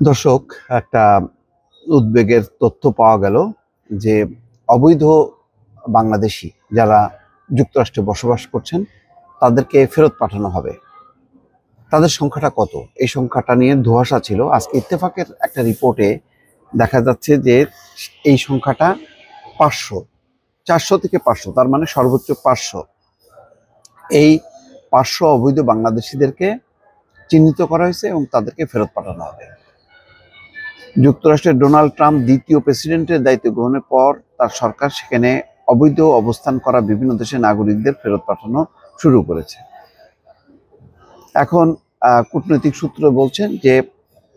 দর্শক, একটা উদ্বেগের তথ্য পাওয়া গেল যে অবৈধ বাংলাদেশি যারা যুক্তরাষ্ট্রে বসবাস করছেন তাদেরকে ফেরত পাঠানো হবে। তাদের সংখ্যাটা কত, এই সংখ্যাটা নিয়ে ধোঁয়াশা ছিল। আজকে ইত্তেফাকের একটা রিপোর্টে দেখা যাচ্ছে যে এই সংখ্যাটা 500, 400 থেকে 500, তার মানে সর্বোচ্চ 500। এই 500 অবৈধ বাংলাদেশিদেরকে চিহ্নিত করা হয়েছে এবং তাদেরকে ফেরত পাঠানো হবে। যুক্তরাষ্ট্রের ডোনাল্ড ট্রাম্প দ্বিতীয় প্রেসিডেন্টের দায়িত্ব গ্রহণের পর তার সরকার সেখানে অবৈধ অবস্থান করা বিভিন্ন দেশের নাগরিকদের ফেরত পাঠানো শুরু করেছে। এখন কূটনৈতিক সূত্র বলছেন যে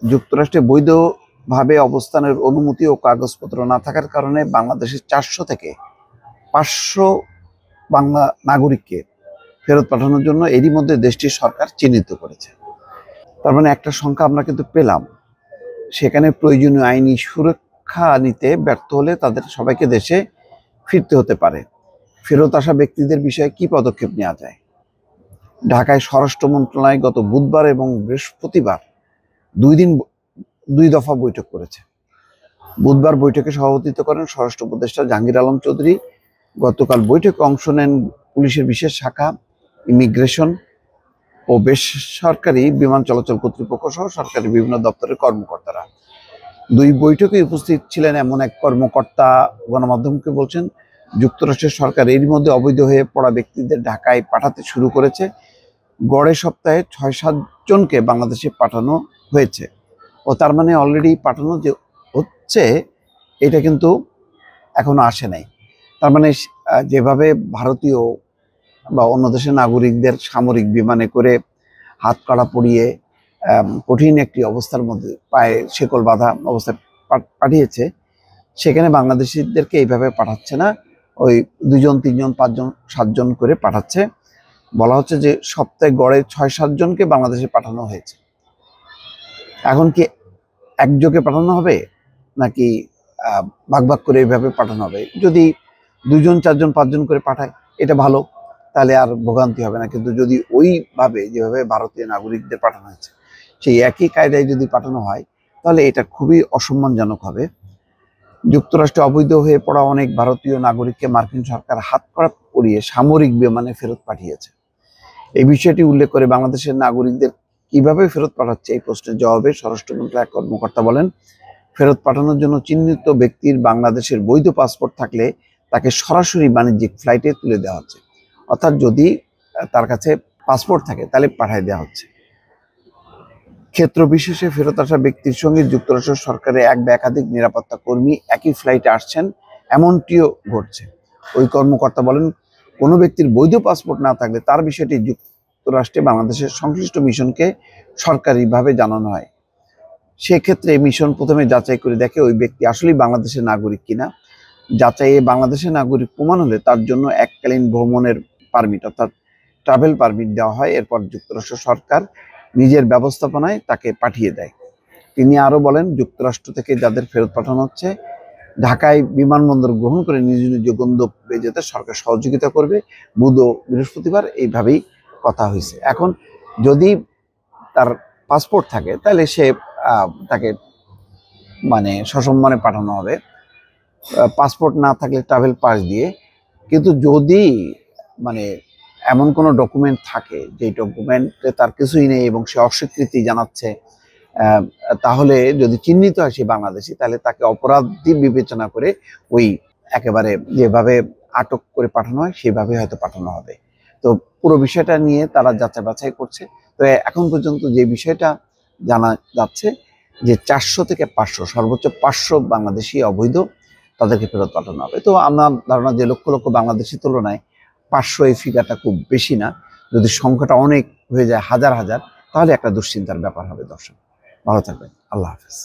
যুক্তরাষ্ট্রে বৈধভাবে অবস্থানের অনুমতি ও কাগজপত্র না থাকার কারণে বাংলাদেশের 400 থেকে 500 বাংলা নাগরিককে ফেরত পাঠানোর জন্য এরই মধ্যে দেশটির সরকার চিহ্নিত করেছে। তার মানে একটা সংখ্যা আমরা কিন্তু পেলাম। সেখানে প্রয়োজনীয় আইনি সুরক্ষা নিতে ব্যর্থ হলে তাদের সবাইকে দেশে ফিরতে হতে পারে। ফেরত আসা ব্যক্তিদের বিষয়ে কি পদক্ষেপ নেওয়া যায়? ঢাকায় স্বরাষ্ট্র মন্ত্রণালয় গত বুধবার এবং বৃহস্পতিবার দুই দফা বৈঠক করেছে। বুধবার বৈঠকে সভাপতিত্ব করেন স্বরাষ্ট্র উপদেষ্টা জাহাঙ্গীর আলম চৌধুরী। গতকাল বৈঠকে অংশ নেন পুলিশের বিশেষ শাখা, ইমিগ্রেশন ও বেসরকারি বিমান চলাচল কর্তৃপক্ষ সহ সরকারি বিভিন্ন দপ্তরের কর্মকর্তারা। দুই বৈঠকে উপস্থিত ছিলেন এমন এক কর্মকর্তা গণমাধ্যমকে বলছেন, যুক্তরাষ্ট্রের সরকার এরই মধ্যে অবৈধ হয়ে পড়া ব্যক্তিদের ঢাকায় পাঠাতে শুরু করেছে। গড়ে সপ্তাহে 6-7 জনকে বাংলাদেশে পাঠানো হয়েছে। ও তার মানে অলরেডি পাঠানো যে হচ্ছে এটা কিন্তু এখনো আসে নাই। তার মানে যেভাবে ভারতীয় বা অন্য দেশের নাগরিকদের সামরিক বিমানে করে হাত কাটা পরিয়ে কঠিন একটি অবস্থার মধ্যে পায়ে শেকল বাঁধা অবস্থায় পাঠিয়েছে, সেখানে বাংলাদেশিদেরকে এইভাবে পাঠাচ্ছে না। ওই 2 জন 3 জন 5 জন 7 জন করে পাঠাচ্ছে। বলা হচ্ছে যে সপ্তাহে গড়ে 6-7 জনকে বাংলাদেশে পাঠানো হয়েছে। এখন কি একযোগে পাঠানো হবে নাকি ভাগ ভাগ করে এইভাবে পাঠানো হবে? যদি 2 জন 4 জন 5 জন করে পাঠায় এটা ভালো, তাহলে আর ভোগান্তি হবে না। কিন্তু যদি ওইভাবে যেভাবে ভারতীয় নাগরিকদের পাঠানো হয়েছে সেই একই কায়দায় যদি পাঠানো হয় তাহলে এটা খুবই অসম্মানজনক হবে। যুক্তরাষ্ট্রে অবৈধ হয়ে পড়া অনেক ভারতীয় নাগরিককে মার্কিন সরকার হাতকড়া পরিয়ে সামরিক বিমানে ফেরত পাঠিয়েছে। এই বিষয়টি উল্লেখ করে বাংলাদেশের নাগরিকদের কিভাবে ফেরত পাঠাচ্ছে এই প্রশ্নের জবাবে স্বরাষ্ট্র মন্ত্রণালয়ের কর্মকর্তা বলেন, ফেরত পাঠানোর জন্য চিহ্নিত ব্যক্তির বাংলাদেশের বৈধ পাসপোর্ট থাকলে তাকে সরাসরি বাণিজ্যিক ফ্লাইটে তুলে দেওয়া হচ্ছে। অর্থাৎ যদি তার কাছে পাসপোর্ট থাকে তাহলে পাঠিয়ে দেওয়া হচ্ছে। ক্ষেত্র বিশেষে ফেরত আসা ব্যক্তির সঙ্গে যুক্তরাষ্ট্র সরকারের এক বা একাধিক নিরাপত্তা কর্মী একই ফ্লাইটে আসছেন, এমনটিও ঘটছে। ওই কর্মকর্তা বলেন, কোনো ব্যক্তির বৈধ পাসপোর্ট না থাকলে তার বিষয়টি যুক্তরাষ্ট্রে বাংলাদেশের সংশ্লিষ্ট মিশনকে সরকারিভাবে জানানো হয়। সেক্ষেত্রে মিশন প্রথমে যাচাই করে দেখে ওই ব্যক্তি আসলেই বাংলাদেশের নাগরিক কিনা। যাচাইয়ে বাংলাদেশের নাগরিক প্রমাণ হলে তার জন্য এককালীন ভ্রমণের পারমিট অর্থাৎ ট্রাভেল পারমিট দেওয়া হয়। এরপর যুক্তরাষ্ট্র সরকার নিজের ব্যবস্থাপনায় তাকে পাঠিয়ে দেয়। তিনি আরো বলেন, যুক্তরাষ্ট্র থেকে যাদের ফেরত পাঠানো হচ্ছে ঢাকায় বিমানবন্দর গ্রহণ করে নিজ নিজ গন্তব্যে যেতে সরকার সহযোগিতা করবে। বুধ ও বৃহস্পতিবার এইভাবেই কথা হয়েছে। এখন যদি তার পাসপোর্ট থাকে তাহলে সে তাকে মানে সসম্মানে পাঠানো হবে। পাসপোর্ট না থাকলে ট্রাভেল পাস দিয়ে। কিন্তু যদি মানে এমন কোনো ডকুমেন্ট থাকে যে ডকুমেন্টে তার কিছুই নেই এবং সে অস্বীকৃতি জানাচ্ছে, তাহলে যদি চিহ্নিত হয় সে বাংলাদেশি, তাহলে তাকে অপরাধী বিবেচনা করে ওই একেবারে যেভাবে আটক করে পাঠানো হয় সেভাবে হয়তো পাঠানো হবে। তো পুরো বিষয়টা নিয়ে তারা যাচাই বাছাই করছে। তো এখন পর্যন্ত যে বিষয়টা জানা যাচ্ছে যে 400 থেকে 500, সর্বোচ্চ 500 বাংলাদেশি অবৈধ, তাদেরকে ফেরত পাঠানো হবে। তো আমার ধারণা যে লক্ষ লক্ষ বাংলাদেশি তুলনায় 500 এই ফিগারটা খুব বেশি না। যদি সংখ্যাটা অনেক হয়ে যায়, হাজার হাজার, তাহলে একটা দুশ্চিন্তার ব্যাপার হবে। দর্শক, ভালো থাকবেন। আল্লাহ হাফেজ।